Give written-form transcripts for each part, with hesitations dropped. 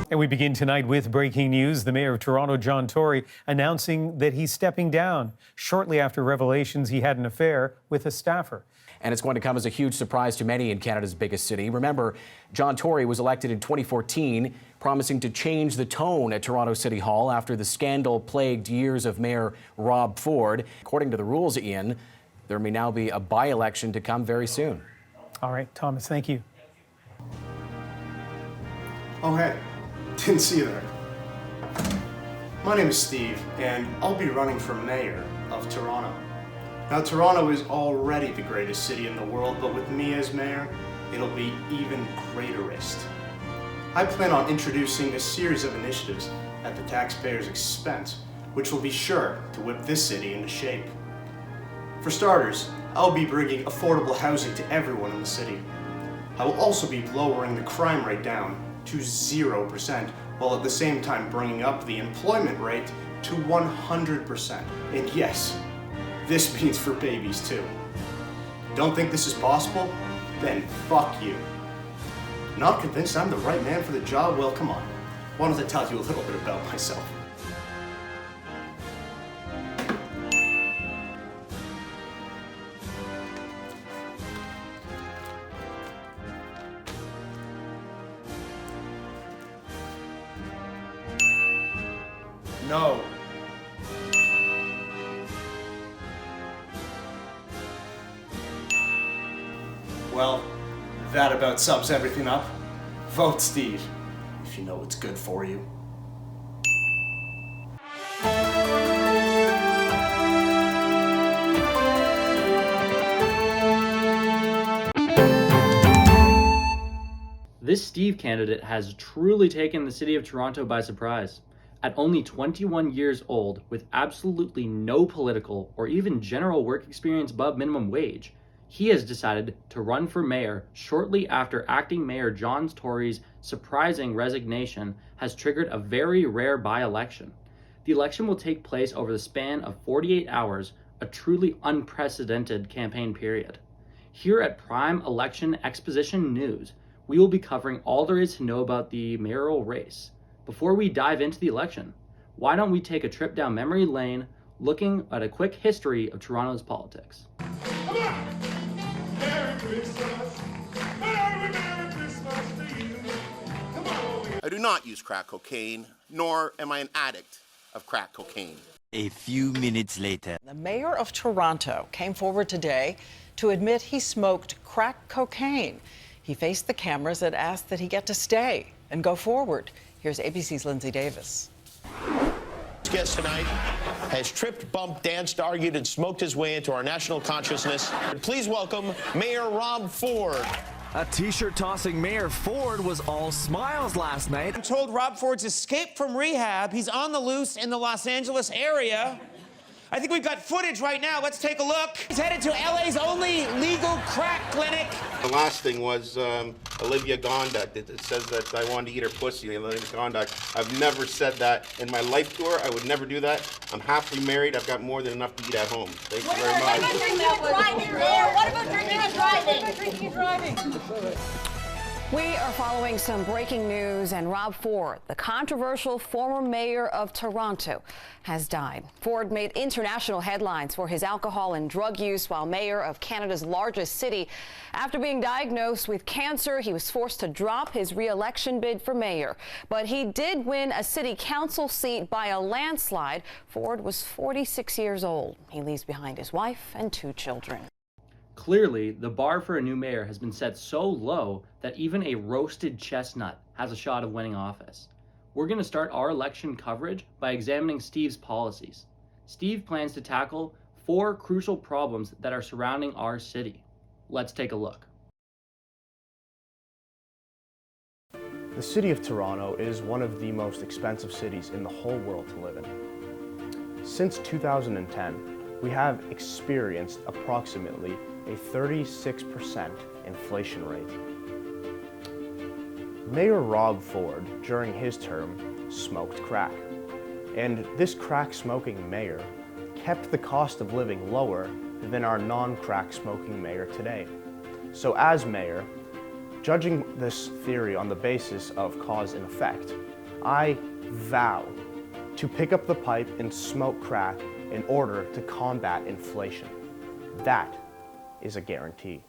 And we begin tonight with breaking news. The mayor of Toronto, John Tory, announcing that he's stepping down shortly after revelations he had an affair with a staffer. And it's going to come as a huge surprise to many in Canada's biggest city. Remember, John Tory was elected in 2014, promising to change the tone at Toronto City Hall after the scandal-plagued years of Mayor Rob Ford. According to the rules, Ian, there may now be a by-election to come very soon. All right, Thomas, thank you. Oh, hey. Didn't see you there. My name is Steve, and I'll be running for mayor of Toronto. Now, Toronto is already the greatest city in the world, but with me as mayor, it'll be even greaterest. I plan on introducing a series of initiatives at the taxpayers' expense, which will be sure to whip this city into shape. For starters, I'll be bringing affordable housing to everyone in the city. I will also be lowering the crime rate down to 0%, while at the same time bringing up the employment rate to 100%. And yes, this means for babies too. Don't think this is possible? Then fuck you. Not convinced I'm the right man for the job? Well, come on. Why don't I tell you a little bit about myself? No. Well, that about sums everything up. Vote Steve, if you know what's good for you. This Steve candidate has truly taken the city of Toronto by surprise. At only 21 years old, with absolutely no political or even general work experience above minimum wage, he has decided to run for mayor shortly after acting mayor John Tory's surprising resignation has triggered a very rare by-election. The election will take place over the span of 48 hours, a truly unprecedented campaign period. Here at Prime Election Exposition News, we will be covering all there is to know about the mayoral race. Before we dive into the election, why don't we take a trip down memory lane looking at a quick history of Toronto's politics. Come on! Merry Christmas! Merry Christmas to you! Come on! I do not use crack cocaine, nor am I an addict of crack cocaine. A few minutes later. The mayor of Toronto came forward today to admit he smoked crack cocaine. He faced the cameras that asked that he get to stay and go forward. Here's ABC's Lindsay Davis. Guest tonight has tripped, bumped, danced, argued, and smoked his way into our national consciousness. Please welcome Mayor Rob Ford. A t-shirt tossing Mayor Ford was all smiles last night. I'm told Rob Ford's escaped from rehab. He's on the loose in the Los Angeles area. I think we've got footage right now. Let's take a look. He's headed to LA's only legal crack clinic. The last thing was Olivia Gondak. It says that I wanted to eat her pussy, Olivia Gondak. I've never said that in my life tour. I would never do that. I'm happily married. I've got more than enough to eat at home. Thank you very much. What about drinking and driving? What about drinking and driving? We are following some breaking news, and Rob Ford, the controversial former mayor of Toronto, has died. Ford made international headlines for his alcohol and drug use while mayor of Canada's largest city. After being diagnosed with cancer, he was forced to drop his re-election bid for mayor. But he did win a city council seat by a landslide. Ford was 46 years old. He leaves behind his wife and 2 children. Clearly, the bar for a new mayor has been set so low that even a roasted chestnut has a shot of winning office. We're going to start our election coverage by examining Steve's policies. Steve plans to tackle 4 crucial problems that are surrounding our city. Let's take a look. The city of Toronto is one of the most expensive cities in the whole world to live in. Since 2010, we have experienced approximately a 36% inflation rate. Mayor Rob Ford, during his term, smoked crack. And this crack-smoking mayor kept the cost of living lower than our non-crack smoking mayor today. So as mayor, judging this theory on the basis of cause and effect, I vow to pick up the pipe and smoke crack in order to combat inflation. That is a guarantee.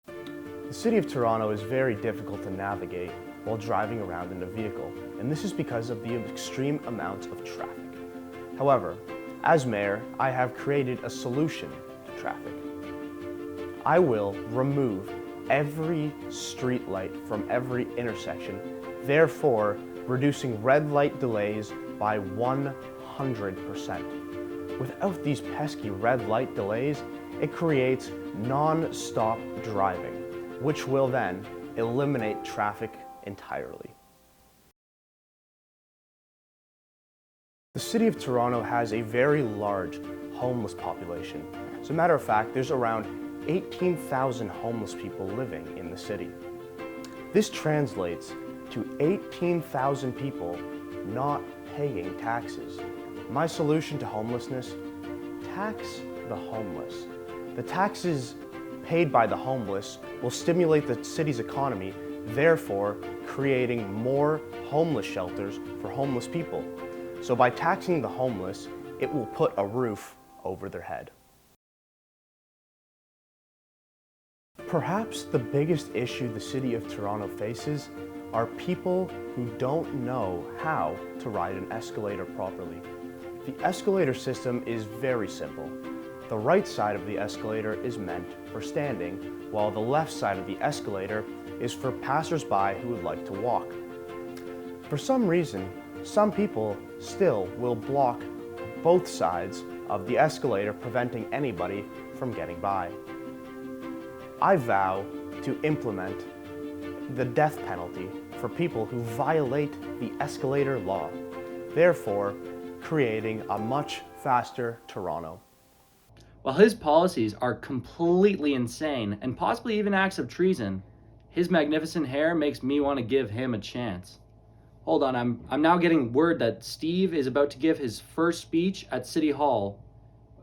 The City of Toronto is very difficult to navigate while driving around in a vehicle, and this is because of the extreme amount of traffic. However, as mayor, I have created a solution to traffic. I will remove every street light from every intersection, therefore reducing red light delays by 100%. Without these pesky red light delays, it creates non-stop driving, which will then eliminate traffic entirely. The City of Toronto has a very large homeless population. As a matter of fact, there's around 18,000 homeless people living in the city. This translates to 18,000 people not paying taxes. My solution to homelessness: tax the homeless. The taxes paid by the homeless will stimulate the city's economy, therefore creating more homeless shelters for homeless people. So by taxing the homeless, it will put a roof over their head. Perhaps the biggest issue the City of Toronto faces are people who don't know how to ride an escalator properly. The escalator system is very simple. The right side of the escalator is meant for standing, while the left side of the escalator is for passers-by who would like to walk. For some reason, some people still will block both sides of the escalator, preventing anybody from getting by. I vow to implement the death penalty for people who violate the escalator law, therefore creating a much faster Toronto. While his policies are completely insane and possibly even acts of treason, his magnificent hair makes me want to give him a chance. Hold on, I'm now getting word that Steve is about to give his first speech at City Hall,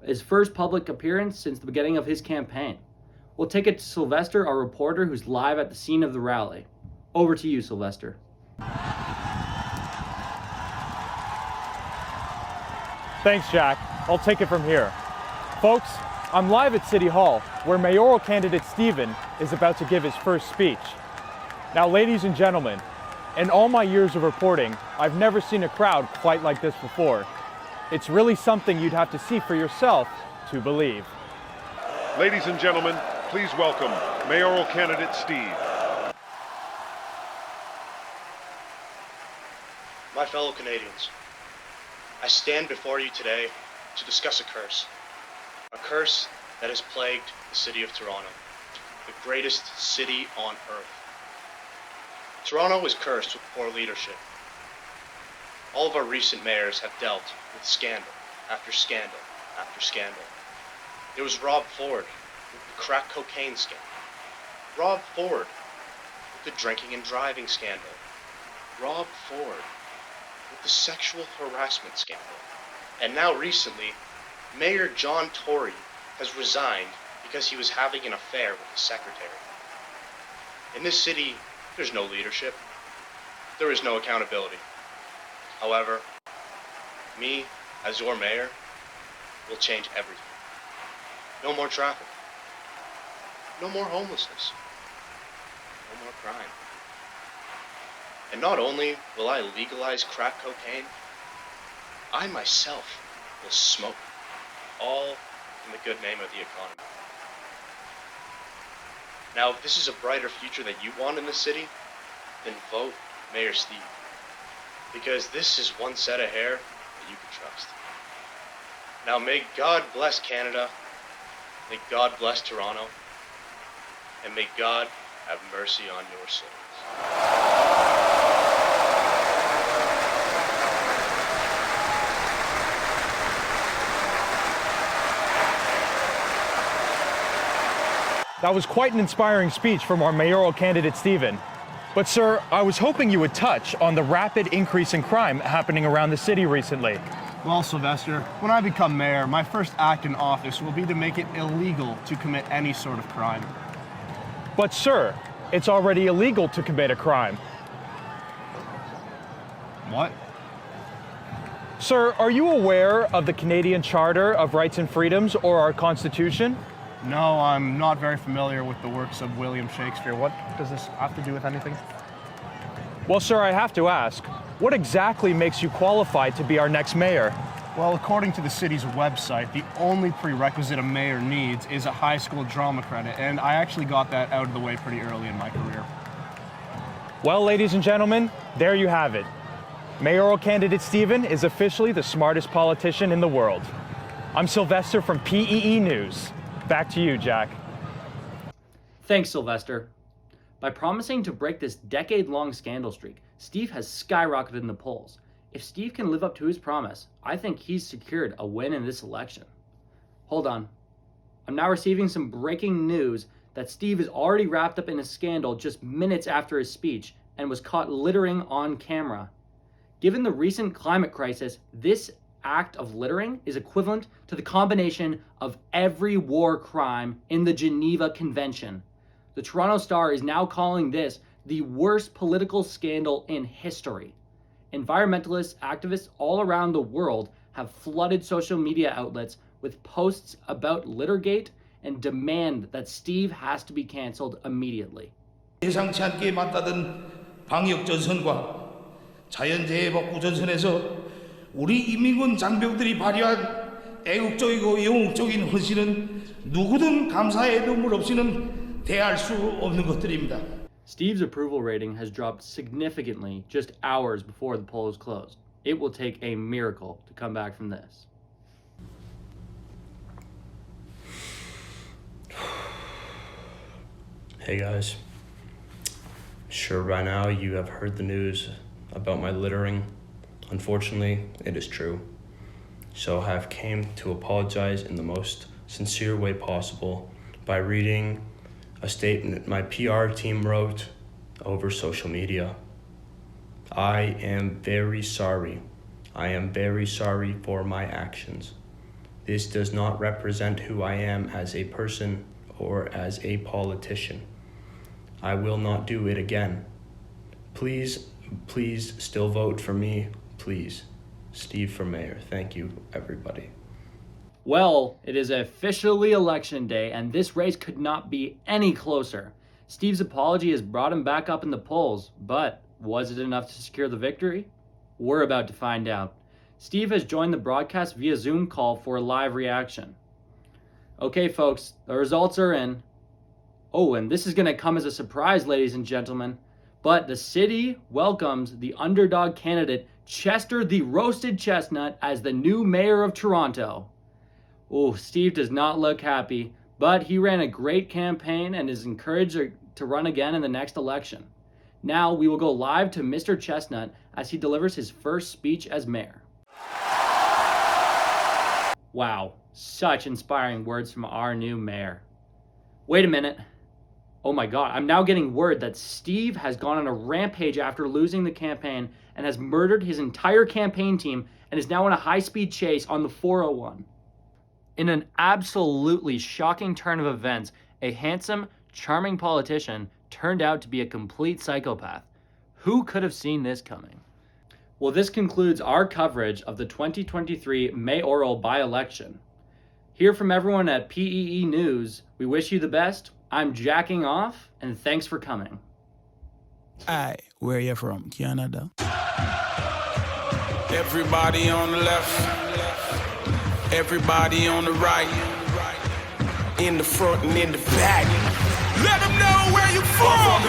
his first public appearance since the beginning of his campaign. We'll take it to Sylvester, our reporter, who's live at the scene of the rally. Over to you, Sylvester. Thanks, Jack. I'll take it from here. Folks, I'm live at City Hall, where mayoral candidate Stephen is about to give his first speech. Now, ladies and gentlemen, in all my years of reporting, I've never seen a crowd quite like this before. It's really something you'd have to see for yourself to believe. Ladies and gentlemen, please welcome mayoral candidate Steve. My fellow Canadians, I stand before you today to discuss a curse that has plagued the City of Toronto, the greatest city on earth. Toronto is cursed with poor leadership. All of our recent mayors have dealt with scandal after scandal after scandal. There was Rob Ford with the crack cocaine scandal, Rob Ford with the drinking and driving scandal, Rob Ford with the sexual harassment scandal, and now recently, Mayor John Tory has resigned because he was having an affair with the secretary. In this city, there's no leadership. There is no accountability. However, me, as your mayor, will change everything. No more traffic. No more homelessness. No more crime. And not only will I legalize crack cocaine, I myself will smoke, all in the good name of the economy. Now, if this is a brighter future that you want in the city, then vote Mayor Steve. Because this is one set of hair that you can trust. Now, may God bless Canada, may God bless Toronto, and may God have mercy on your souls. That was quite an inspiring speech from our mayoral candidate, Stephen. But sir, I was hoping you would touch on the rapid increase in crime happening around the city recently. Well, Sylvester, when I become mayor, my first act in office will be to make it illegal to commit any sort of crime. But sir, it's already illegal to commit a crime. What? Sir, are you aware of the Canadian Charter of Rights and Freedoms or our Constitution? No, I'm not very familiar with the works of William Shakespeare. What does this have to do with anything? Well, sir, I have to ask, what exactly makes you qualified to be our next mayor? Well, according to the city's website, the only prerequisite a mayor needs is a high school drama credit, and I actually got that out of the way pretty early in my career. Well, ladies and gentlemen, there you have it. Mayoral candidate Stephen is officially the smartest politician in the world. I'm Sylvester from PEE News. Back to you, Jack. Thanks, Sylvester. By promising to break this decade-long scandal streak, Steve has skyrocketed in the polls. If Steve can live up to his promise, I think he's secured a win in this election. Hold on. I'm now receiving some breaking news that Steve is already wrapped up in a scandal just minutes after his speech and was caught littering on camera. Given the recent climate crisis, this act of littering is equivalent to the combination of every war crime in the Geneva Convention. The Toronto Star is now calling this the worst political scandal in history. Environmentalist activists all around the world have flooded social media outlets with posts about Littergate and demand that Steve has to be canceled immediately. 예상치 않게 맞닿은 방역 전선과 자연재해 복구 전선에서 우리 인민군 장병들이 발휘한 애국적이고 영웅적인 헌신은 누구든 감사의 눈물 없이는 대할 수 없는 것들입니다. Steve's approval rating has dropped significantly just hours before the polls closed. It will take a miracle to come back from this. Hey guys. Sure, by now you have heard the news about my littering. Unfortunately, it is true. So I have came to apologize in the most sincere way possible by reading a statement my PR team wrote over social media. I am very sorry. I am very sorry for my actions. This does not represent who I am as a person or as a politician. I will not do it again. Please still vote for me, please. Steve for mayor. Thank you, everybody. Well, it is officially election day, and this race could not be any closer. Steve's apology has brought him back up in the polls, but was it enough to secure the victory? We're about to find out. Steve has joined the broadcast via Zoom call for a live reaction. Okay, folks, the results are in. Oh, and this is going to come as a surprise, ladies and gentlemen, but the city welcomes the underdog candidate, Chester the Roasted Chestnut, as the new mayor of Toronto. Oh, Steve does not look happy, but he ran a great campaign and is encouraged to run again in the next election. Now we will go live to Mr. Chestnut as he delivers his first speech as mayor. Wow, such inspiring words from our new mayor. Wait a minute. Oh my God, I'm now getting word that Steve has gone on a rampage after losing the campaign and has murdered his entire campaign team and is now in a high-speed chase on the 401. In an absolutely shocking turn of events, a handsome, charming politician turned out to be a complete psychopath. Who could have seen this coming? Well, this concludes our coverage of the 2023 mayoral by-election. Here from everyone at PEE News, we wish you the best. I'm jacking off, and thanks for coming. Hi, where are you from? Canada? Everybody on the left. Everybody on the right, in the front and in the back. Let them know where you from.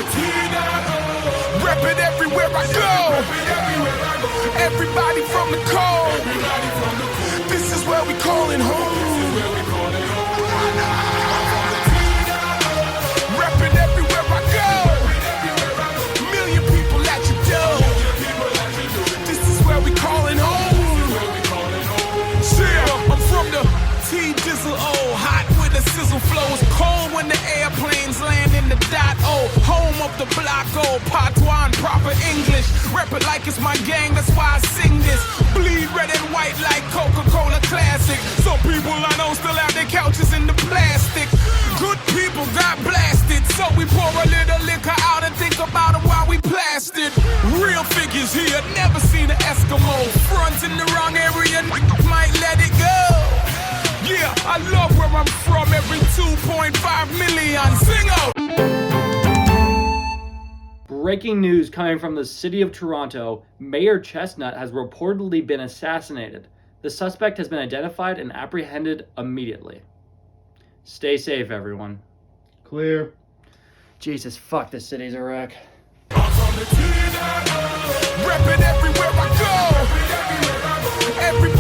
Rep it everywhere I go. Everybody from the cold. This is where we calling home. Rep it everywhere I go. Million people at your door. This is where we calling home. I'm from the T-Dizzle-O, hot with the sizzle flows, cold when the airplanes land in the .O, home of the block O, patois and proper English, rep it like it's my gang, that's why I sing this, bleed red and white like Coca-Cola Classic, some people I know still have their couches in the plastic, good people got blasted, so we pour pour a little liquor out and think about it while we plastered. Real figures here, never seen an Eskimo. Front in the wrong area, might let it go. Yeah, I love where I'm from, every 2.5 million. Sing out! Breaking news coming from the city of Toronto. Mayor Chestnut has reportedly been assassinated. The suspect has been identified and apprehended immediately. Stay safe, everyone. Clear. Jesus, fuck, this city's a wreck. Reppin' everywhere I go. Everybody